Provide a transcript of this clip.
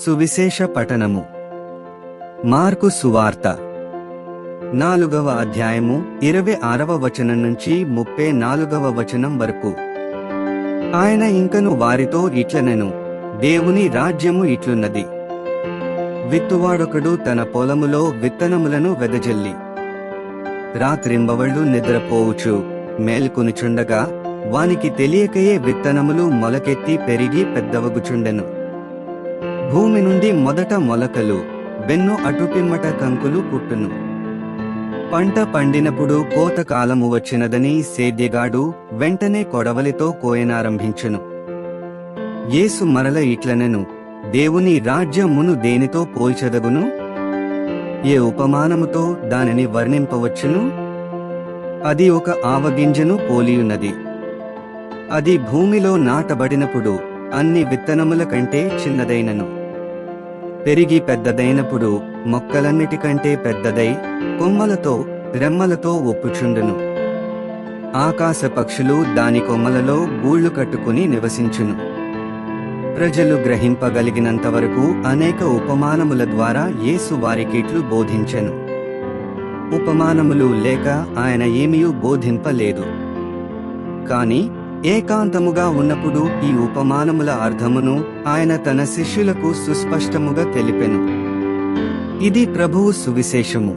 సువిశేష పఠనము. మార్కు సువార్త 4వ అధ్యాయము 26వ వచనం నుంచి 34వ వచనం వరకు. ఆయన ఇంకను వారితో ఇట్లనెను, దేవుని రాజ్యము ఇట్లున్నది. విత్తువాడొకడు తన పొలములో విత్తనములను వెదజల్లి రాత్రింబవళ్ళు నిద్రపోవుచు మేల్కొనుచుండగా వానికి తెలియకయే విత్తనములు మొలకెత్తి పెరిగి పెద్దవగుచుండెను. భూమి నుండి మొదట మొలకలు, బెన్ను అటుపిమ్మట కంకులు పుట్టును. పంట పండినప్పుడు కోతకాలము వచ్చినదని సేద్యగాడు వెంటనే కొడవలితో కోయనారంభించును. యేసు మరల ఇట్లనెను, దేవుని రాజ్యమును దేనితో పోల్చెదగును? ఏ ఉపమానముతో దానిని వర్ణింపవచ్చును? అది ఒక ఆవగింజను పోలియున్నది. అది భూమిలో నాటబడినప్పుడు అన్ని విత్తనముల కంటే చిన్నదైనను. పెరిగి పెద్దదైనప్పుడు మొక్కలన్నిటికంటే పెద్దదై కొమ్మలతో రెమ్మలతో ఒప్పుచుండును. ఆకాశ పక్షులు దాని కొమ్మలలో గూళ్లు కట్టుకుని నివసించును. ప్రజలు గ్రహింపగలిగినంతవరకు అనేక ఉపమానముల ద్వారా యేసు వారికిట్లు బోధించెను. ఉపమానములు లేక ఆయన ఏమీయూ బోధింపలేదు. కాని ఏకాంతముగా ఉన్నప్పుడు ఈ ఉపమానముల అర్థమును ఆయన తన శిష్యులకు సుస్పష్టముగా తెలిపెను. ఇది ప్రభువు సువిశేషము.